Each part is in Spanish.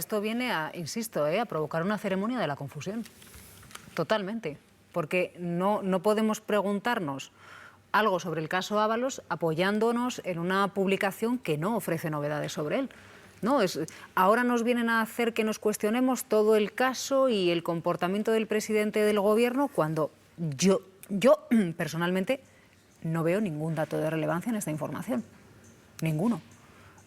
Esto viene a, insisto, a provocar una ceremonia de la confusión. Totalmente. Porque no podemos preguntarnos algo sobre el caso Ábalos apoyándonos en una publicación que no ofrece novedades sobre él. No, ahora nos vienen a hacer que nos cuestionemos todo el caso y el comportamiento del presidente del gobierno cuando yo personalmente no veo ningún dato de relevancia en esta información. Ninguno.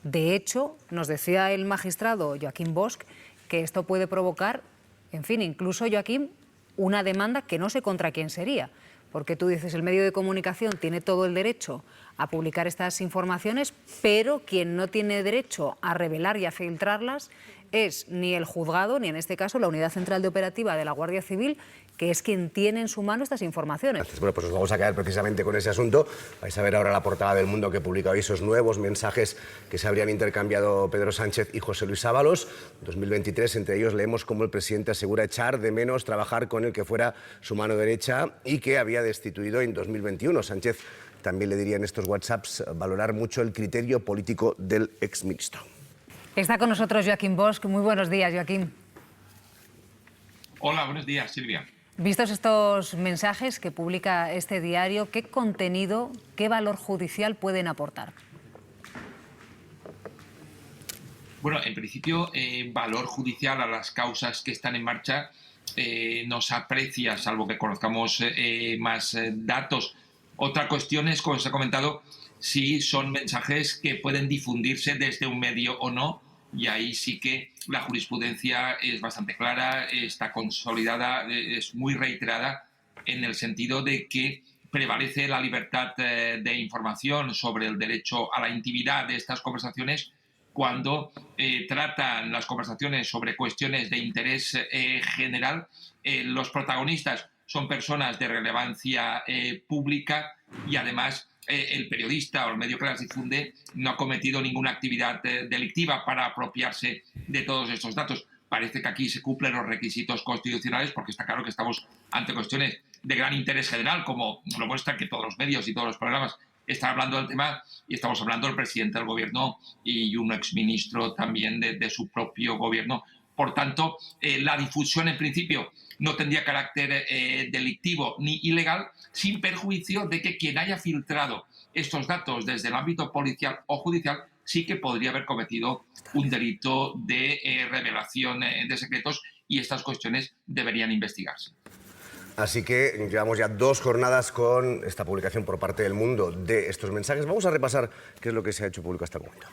De hecho, nos decía el magistrado Joaquín Bosch que esto puede provocar, en fin, incluso, Joaquín, una demanda que no sé contra quién sería. Porque tú dices, el medio de comunicación tiene todo el derecho a publicar estas informaciones, pero quien no tiene derecho a revelar y a filtrarlas es ni el juzgado, ni en este caso la Unidad Central de Operativa de la Guardia Civil, que es quien tiene en su mano estas informaciones. Bueno, pues nos vamos a quedar precisamente con ese asunto. Vais a ver ahora la portada del Mundo que publica hoy esos nuevos mensajes que se habrían intercambiado Pedro Sánchez y José Luis Ábalos. En 2023, entre ellos, leemos cómo el presidente asegura echar de menos trabajar con el que fuera su mano derecha y que había destituido en 2021. Sánchez también le diría en estos WhatsApps valorar mucho el criterio político del exministro. Está con nosotros Joaquín Bosch. Muy buenos días, Joaquín. Hola, buenos días, Silvia. Vistos estos mensajes que publica este diario, ¿qué contenido, qué valor judicial pueden aportar? Bueno, en principio, valor judicial a las causas que están en marcha no se aprecia, salvo que conozcamos más datos. Otra cuestión es, como se ha comentado, si son mensajes que pueden difundirse desde un medio o no, y ahí sí que la jurisprudencia es bastante clara, está consolidada, es muy reiterada en el sentido de que prevalece la libertad de información sobre el derecho a la intimidad de estas conversaciones cuando tratan las conversaciones sobre cuestiones de interés general. Los protagonistas son personas de relevancia pública y además el periodista o el medio que las difunde no ha cometido ninguna actividad delictiva para apropiarse de todos estos datos. Parece que aquí se cumplen los requisitos constitucionales porque está claro que estamos ante cuestiones de gran interés general, como lo muestra que todos los medios y todos los programas están hablando del tema, y estamos hablando del presidente del gobierno y un exministro también de su propio gobierno. Por tanto, la difusión en principio no tendría carácter delictivo ni ilegal, sin perjuicio de que quien haya filtrado estos datos desde el ámbito policial o judicial sí que podría haber cometido un delito de revelación de secretos, y estas cuestiones deberían investigarse. Así que llevamos ya 2 jornadas con esta publicación por parte del Mundo de estos mensajes. Vamos a repasar qué es lo que se ha hecho público hasta el momento.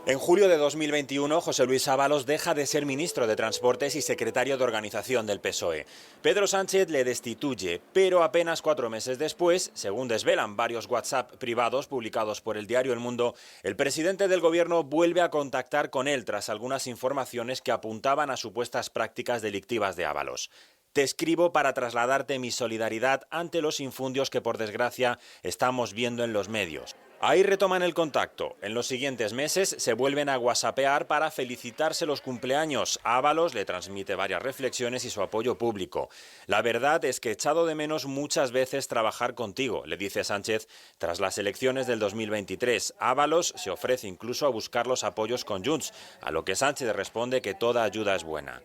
En julio de 2021, José Luis Ábalos deja de ser ministro de Transportes y secretario de Organización del PSOE. Pedro Sánchez le destituye, pero apenas 4 meses después, según desvelan varios WhatsApp privados publicados por el diario El Mundo, el presidente del gobierno vuelve a contactar con él tras algunas informaciones que apuntaban a supuestas prácticas delictivas de Ábalos. Te escribo para trasladarte mi solidaridad ante los infundios que, por desgracia, estamos viendo en los medios. Ahí retoman el contacto. En los siguientes meses se vuelven a whatsappear para felicitarse los cumpleaños. Ábalos le transmite varias reflexiones y su apoyo público. La verdad es que he echado de menos muchas veces trabajar contigo, le dice Sánchez tras las elecciones del 2023. Ábalos se ofrece incluso a buscar los apoyos con Junts, a lo que Sánchez responde que toda ayuda es buena.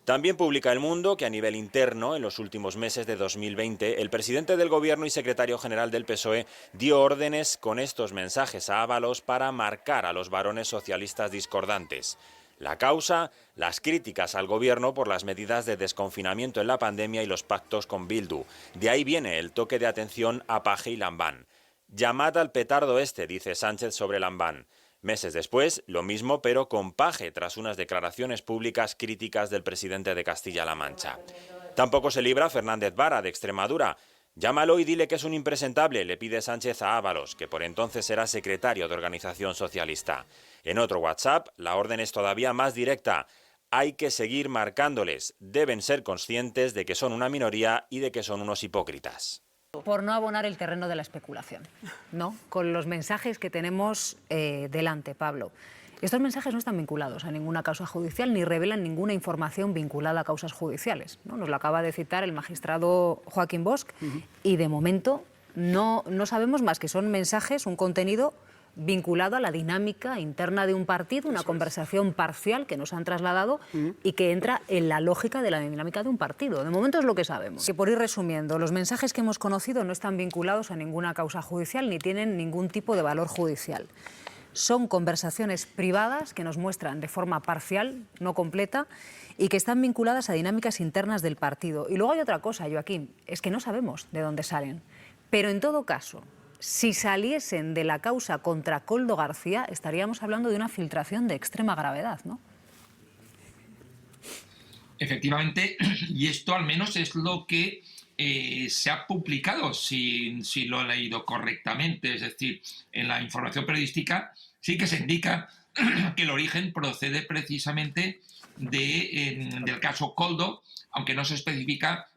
También publica El Mundo que a nivel interno, en los últimos meses de 2020, el presidente del gobierno y secretario general del PSOE dio órdenes con estos mensajes a Ábalos para marcar a los varones socialistas discordantes. La causa, las críticas al gobierno por las medidas de desconfinamiento en la pandemia y los pactos con Bildu. De ahí viene el toque de atención a Paje y Lambán. Llamad al petardo este, dice Sánchez sobre Lambán. Meses después, lo mismo pero con Paje, tras unas declaraciones públicas críticas del presidente de Castilla-La Mancha. Tampoco se libra Fernández Vara, de Extremadura. Llámalo y dile que es un impresentable, le pide Sánchez a Ábalos, que por entonces era secretario de Organización Socialista. En otro WhatsApp, la orden es todavía más directa. Hay que seguir marcándoles. Deben ser conscientes de que son una minoría y de que son unos hipócritas. Por no abonar el terreno de la especulación, ¿no? Con los mensajes que tenemos delante, Pablo. Estos mensajes no están vinculados a ninguna causa judicial ni revelan ninguna información vinculada a causas judiciales, ¿no? Nos lo acaba de citar el magistrado Joaquín Bosch y de momento no sabemos más que son mensajes, un contenido vinculado a la dinámica interna de un partido, una conversación parcial que nos han trasladado y que entra en la lógica de la dinámica de un partido. De momento es lo que sabemos. Que por ir resumiendo, los mensajes que hemos conocido no están vinculados a ninguna causa judicial ni tienen ningún tipo de valor judicial. Son conversaciones privadas que nos muestran de forma parcial, no completa, y que están vinculadas a dinámicas internas del partido. Y luego hay otra cosa, Joaquín, es que no sabemos de dónde salen. Pero en todo caso, si saliesen de la causa contra Koldo García, estaríamos hablando de una filtración de extrema gravedad, ¿no? Efectivamente, y esto al menos es lo que se ha publicado, si lo he leído correctamente. Es decir, en la información periodística sí que se indica que el origen procede precisamente del caso Koldo, aunque no se especifica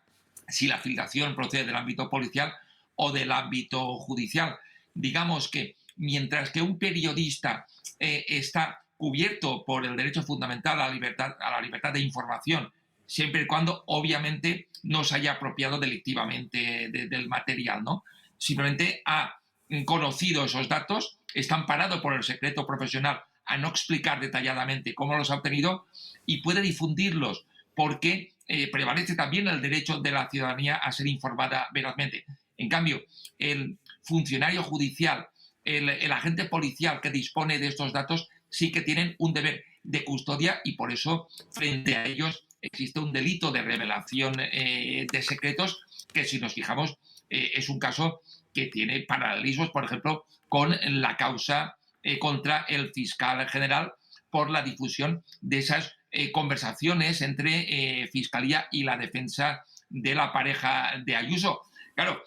si la filtración procede del ámbito policial o del ámbito judicial. Digamos que mientras que un periodista está cubierto por el derecho fundamental a la libertad de información, siempre y cuando obviamente no se haya apropiado delictivamente del material, ¿no? Simplemente ha conocido esos datos, está amparado por el secreto profesional a no explicar detalladamente cómo los ha obtenido y puede difundirlos porque prevalece también el derecho de la ciudadanía a ser informada verazmente. En cambio, el funcionario judicial, el agente policial que dispone de estos datos sí que tienen un deber de custodia y por eso frente a ellos existe un delito de revelación de secretos que, si nos fijamos, es un caso que tiene paralelismos, por ejemplo, con la causa contra el fiscal general por la difusión de esas conversaciones entre Fiscalía y la defensa de la pareja de Ayuso. Claro,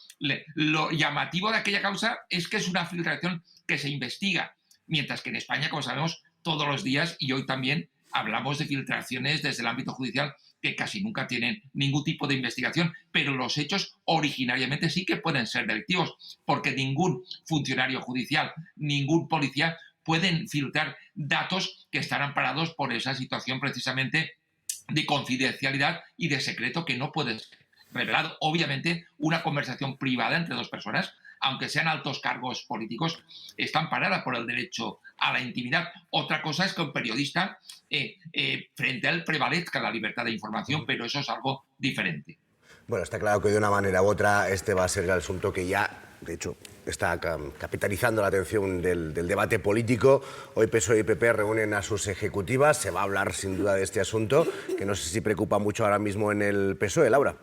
lo llamativo de aquella causa es que es una filtración que se investiga, mientras que en España, como sabemos, todos los días y hoy también hablamos de filtraciones desde el ámbito judicial que casi nunca tienen ningún tipo de investigación, pero los hechos originariamente sí que pueden ser delictivos, porque ningún funcionario judicial, ningún policía pueden filtrar datos que están amparados por esa situación precisamente de confidencialidad y de secreto que no puede ser revelado. Obviamente, una conversación privada entre dos personas, aunque sean altos cargos políticos, está amparada por el derecho a la intimidad. Otra cosa es que un periodista frente a él prevalezca la libertad de información, pero eso es algo diferente. Bueno, está claro que de una manera u otra este va a ser el asunto que ya, de hecho, está capitalizando la atención del debate político. Hoy PSOE y PP reúnen a sus ejecutivas. Se va a hablar sin duda de este asunto, que no sé si preocupa mucho ahora mismo en el PSOE. Laura.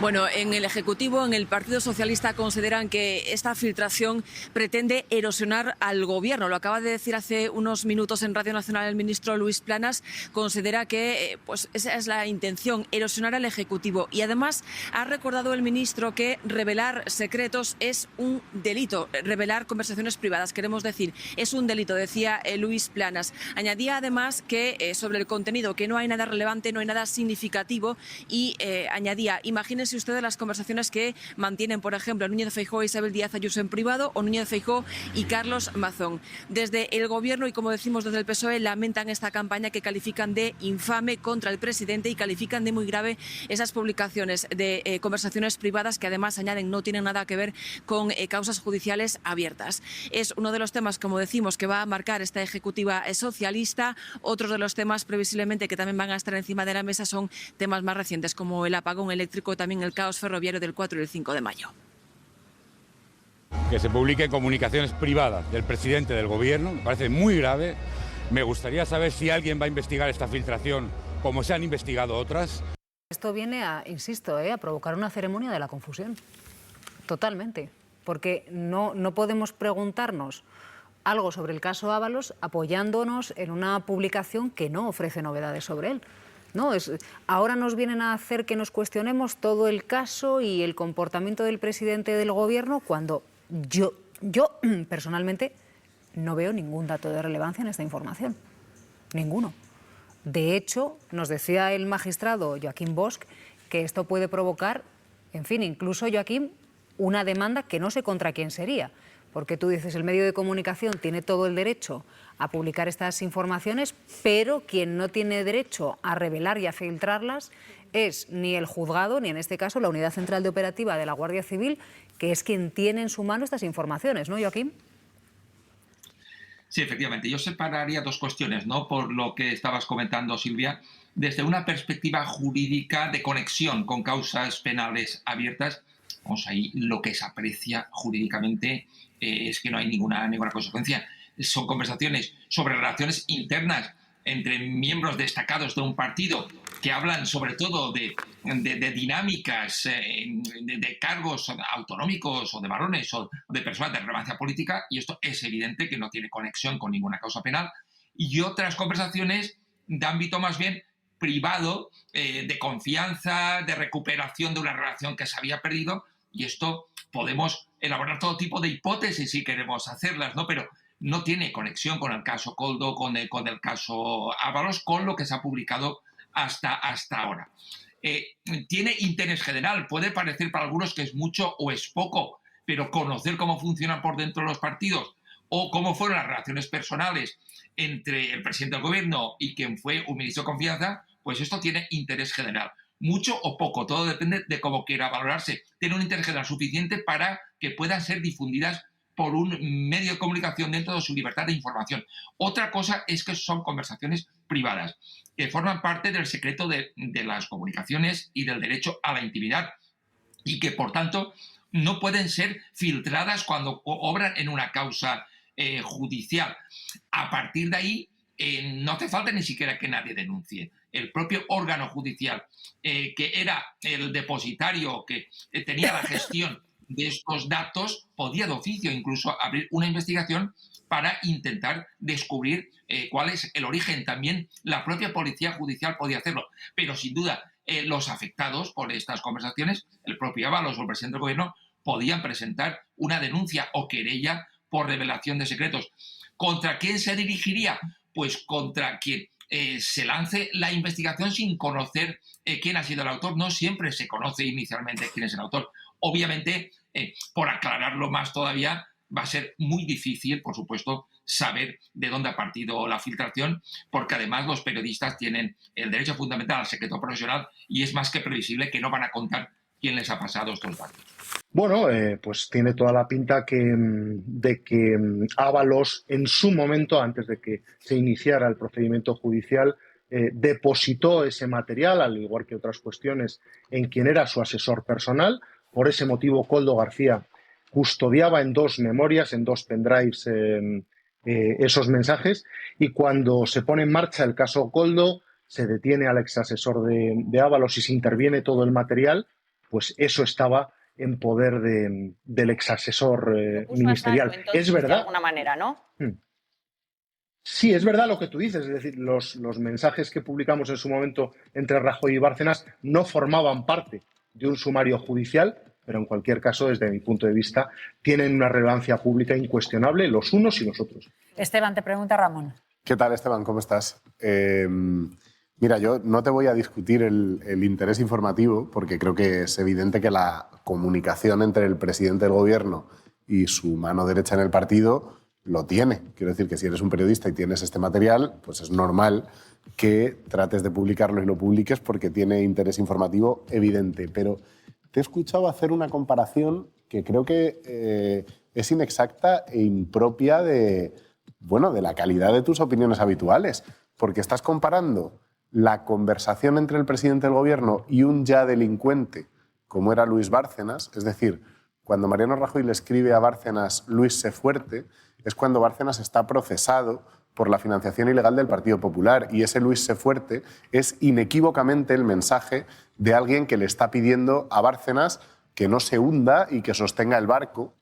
Bueno, en el Ejecutivo, en el Partido Socialista, consideran que esta filtración pretende erosionar al Gobierno. Lo acaba de decir hace unos minutos en Radio Nacional el ministro Luis Planas. Considera que esa es la intención, erosionar al Ejecutivo. Y además ha recordado el ministro que revelar secretos es un delito. Revelar conversaciones privadas, queremos decir, es un delito, decía Luis Planas. Añadía además que sobre el contenido, que no hay nada relevante, no hay nada significativo y añadía, imagínense ustedes las conversaciones que mantienen, por ejemplo, Núñez Feijóo e Isabel Díaz Ayuso en privado o Núñez Feijóo y Carlos Mazón. Desde el Gobierno y, como decimos, desde el PSOE, lamentan esta campaña que califican de infame contra el presidente y califican de muy grave esas publicaciones de conversaciones privadas que además añaden no tienen nada que ver con causas judiciales abiertas. Es uno de los temas, como decimos, que va a marcar esta ejecutiva socialista. Otros de los temas previsiblemente que también van a estar encima de la mesa son temas más recientes como el apagón eléctrico, también el caos ferroviario del 4 y el 5 de mayo. Que se publiquen comunicaciones privadas del presidente del Gobierno, me parece muy grave. Me gustaría saber si alguien va a investigar esta filtración como se han investigado otras. Esto viene a, insisto, a provocar una ceremonia de la confusión. Totalmente. Porque no podemos preguntarnos algo sobre el caso Ábalos apoyándonos en una publicación que no ofrece novedades sobre él. No, ahora nos vienen a hacer que nos cuestionemos todo el caso y el comportamiento del presidente del Gobierno cuando yo personalmente no veo ningún dato de relevancia en esta información. Ninguno. De hecho, nos decía el magistrado Joaquín Bosch que esto puede provocar, en fin, incluso, Joaquín, una demanda que no sé contra quién sería. Porque tú dices, el medio de comunicación tiene todo el derecho a publicar estas informaciones, pero quien no tiene derecho a revelar y a filtrarlas es ni el juzgado, ni en este caso la Unidad Central de Operativa de la Guardia Civil, que es quien tiene en su mano estas informaciones, ¿no, Joaquín? Sí, efectivamente. Yo separaría dos cuestiones, ¿no? Por lo que estabas comentando, Silvia, desde una perspectiva jurídica de conexión con causas penales abiertas. Vamos, ahí lo que se aprecia jurídicamente es que no hay ninguna consecuencia. Son conversaciones sobre relaciones internas entre miembros destacados de un partido que hablan sobre todo de dinámicas, de cargos autonómicos o de varones o de personas de relevancia política, y esto es evidente que no tiene conexión con ninguna causa penal. Y otras conversaciones de ámbito más bien privado, de confianza, de recuperación de una relación que se había perdido, y esto podemos elaborar todo tipo de hipótesis si queremos hacerlas, ¿no? Pero no tiene conexión con el caso Koldo, con el caso Ábalos, con lo que se ha publicado hasta ahora. Tiene interés general, puede parecer para algunos que es mucho o es poco, pero conocer cómo funcionan por dentro los partidos o cómo fueron las relaciones personales entre el presidente del gobierno y quien fue un ministro de confianza, pues esto tiene interés general. Mucho o poco, todo depende de cómo quiera valorarse. Tiene un interés general suficiente para que puedan ser difundidas por un medio de comunicación dentro de su libertad de información. Otra cosa es que son conversaciones privadas, que forman parte del secreto de las comunicaciones y del derecho a la intimidad, y que, por tanto, no pueden ser filtradas cuando obran en una causa judicial. A partir de ahí, no hace falta ni siquiera que nadie denuncie. El propio órgano judicial, que era el depositario, que tenía la gestión de estos datos, podía de oficio incluso abrir una investigación para intentar descubrir cuál es el origen. También la propia policía judicial podía hacerlo. Pero sin duda, los afectados por estas conversaciones, el propio Ábalos o el presidente del gobierno, podían presentar una denuncia o querella por revelación de secretos. ¿Contra quién se dirigiría? Pues contra quien se lance la investigación sin conocer quién ha sido el autor. No siempre se conoce inicialmente quién es el autor. Obviamente, por aclararlo más todavía, va a ser muy difícil, por supuesto, saber de dónde ha partido la filtración, porque además los periodistas tienen el derecho fundamental al secreto profesional y es más que previsible que no van a contar quién les ha pasado estos datos. Bueno, pues tiene toda la pinta de que Ábalos, en su momento, antes de que se iniciara el procedimiento judicial, depositó ese material, al igual que otras cuestiones, en quien era su asesor personal. Por ese motivo, Koldo García custodiaba en 2 memorias, en 2 pendrives, esos mensajes, y cuando se pone en marcha el caso Koldo, se detiene al exasesor de Ábalos y se interviene todo el material, pues eso estaba en poder del exasesor ministerial. Es verdad. De alguna manera, ¿no? Sí, es verdad lo que tú dices. Es decir, los mensajes que publicamos en su momento entre Rajoy y Bárcenas no formaban parte de un sumario judicial, pero en cualquier caso, desde mi punto de vista, tienen una relevancia pública incuestionable los unos y los otros. Esteban, te pregunta Ramón. ¿Qué tal, Esteban? ¿Cómo estás? Mira, yo no te voy a discutir el interés informativo, porque creo que es evidente que la comunicación entre el presidente del gobierno y su mano derecha en el partido lo tiene. Quiero decir que si eres un periodista y tienes este material, pues es normal que trates de publicarlo y lo publiques porque tiene interés informativo evidente. Pero te he escuchado hacer una comparación que creo que es inexacta e impropia de la calidad de tus opiniones habituales, porque estás comparando la conversación entre el presidente del gobierno y un ya delincuente, como era Luis Bárcenas. Es decir, cuando Mariano Rajoy le escribe a Bárcenas Luis sé fuerte, es cuando Bárcenas está procesado por la financiación ilegal del Partido Popular, y ese Luis sé fuerte es inequívocamente el mensaje de alguien que le está pidiendo a Bárcenas que no se hunda y que sostenga el barco.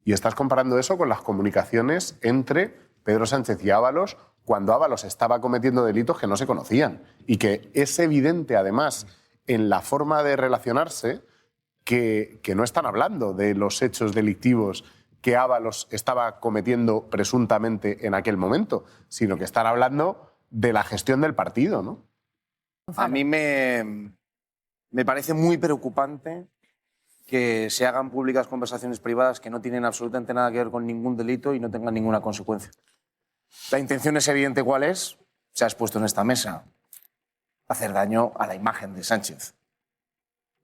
Y estás comparando eso con las comunicaciones entre Pedro Sánchez y Ábalos, cuando Ábalos estaba cometiendo delitos que no se conocían, y que es evidente, además, en la forma de relacionarse, que no están hablando de los hechos delictivos que Ábalos estaba cometiendo presuntamente en aquel momento, sino que están hablando de la gestión del partido, ¿no? A mí me parece muy preocupante que se hagan públicas conversaciones privadas que no tienen absolutamente nada que ver con ningún delito y no tengan ninguna consecuencia. La intención es evidente cuál es, se ha expuesto en esta mesa: hacer daño a la imagen de Sánchez.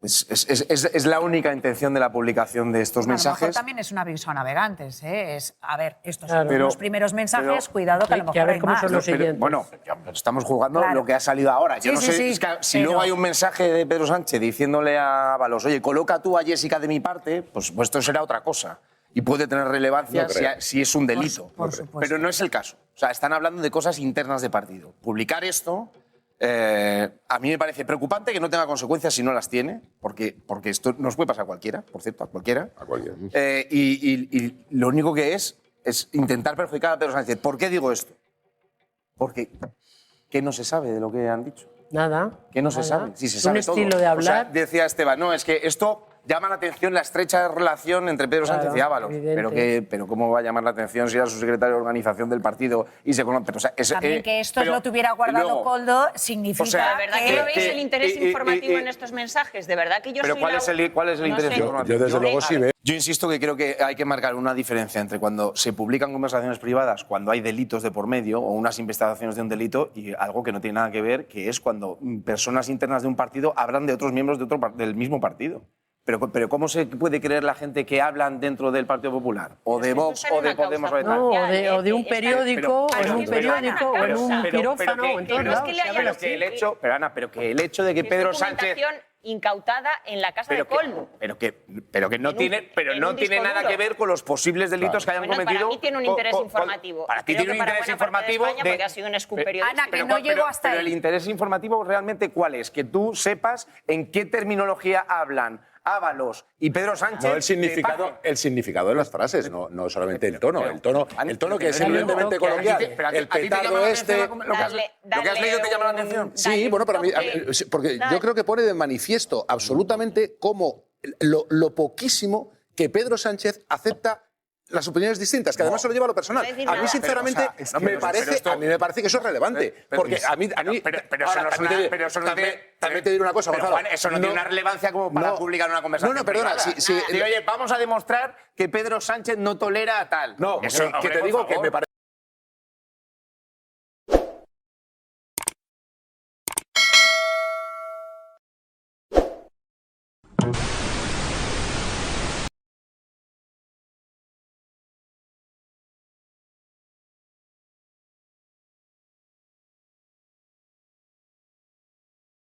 Es la única intención de la publicación de estos A lo mejor mensajes. también es un aviso a navegantes, ¿eh? A ver, estos Claro. son los primeros mensajes, cuidado que a lo mejor hay más. Bueno, pero estamos jugando lo que ha salido ahora. Yo Sí, no sí, sé, sí, es que si pero- luego hay un mensaje de Pedro Sánchez diciéndole a Ábalos, oye, coloca tú a Jessica de mi parte, pues esto será otra cosa. Y puede tener relevancia No creo. si es un delito. Por supuesto. Pero no es el caso. O sea, están hablando de cosas internas de partido. Publicar esto, a mí me parece preocupante que no tenga consecuencias si no las tiene, porque esto nos puede pasar a cualquiera, por cierto, a cualquiera. Y lo único que es intentar perjudicar a Pedro Sánchez. ¿Por qué digo esto? Porque ¿qué no se sabe de lo que han dicho? Nada. ¿Qué no se nada. sabe? Si se Un sabe estilo todo. de O sea, hablar. decía Esteban, no, es que esto llama la atención la estrecha relación entre Pedro Claro, Sánchez y Ábalos. evidente. Pero ¿cómo va a llamar la atención si era su secretario de organización del partido y se conoce? Pero, o sea, También que esto pero- lo tuviera guardado luego- Coldo significa o sea, ¿De verdad que no veis el interés y- informativo y- en estos mensajes? ¿De verdad que yo Pero soy ¿cuál la- es el no interés sé. informativo? Yo desde luego sí veo. Yo insisto que creo que hay que marcar una diferencia entre cuando se publican conversaciones privadas, cuando hay delitos de por medio o unas investigaciones de un delito, y algo que no tiene nada que ver, que es cuando personas internas de un partido hablan de otros miembros del mismo partido. Pero ¿cómo se puede creer la gente que hablan dentro del Partido Popular? O de Vox o de Podemos o de tal. No, o de un periódico, o en un periódico, o en un quirófano, en todos lados. Pero que el hecho de que Pedro Sánchez... Documentación incautada en la casa de Coldo. Pero que no En un- tiene, pero en no un tiene disco nada duro. que ver con los posibles delitos que hayan Bueno, cometido. para mí tiene un interés informativo. Para ti Creo tiene un que para interés buena parte de informativo España, porque ha sido un scoop periodístico. Ana, que no llegó hasta pero ahí. el interés informativo realmente ¿cuál es? Que tú sepas en qué terminología hablan Ábalos y Pedro Sánchez. No, el significado de las frases, no solamente el tono. El tono que es evidentemente coloquial. El petardo este... Lo que has leído te llama la atención. Sí, bueno, pero porque yo creo que pone de manifiesto absolutamente cómo lo poquísimo que Pedro Sánchez acepta las opiniones distintas, que además se lo lleva a lo personal. A mí, sinceramente, a mí me parece que eso es relevante. Porque a mí también te diré una cosa, Gonzalo. Juan, eso no tiene una relevancia como para publicar una conversación. No, perdona. Oye, vamos a demostrar que Pedro Sánchez no tolera a tal. No, Eso, que te digo que me parece...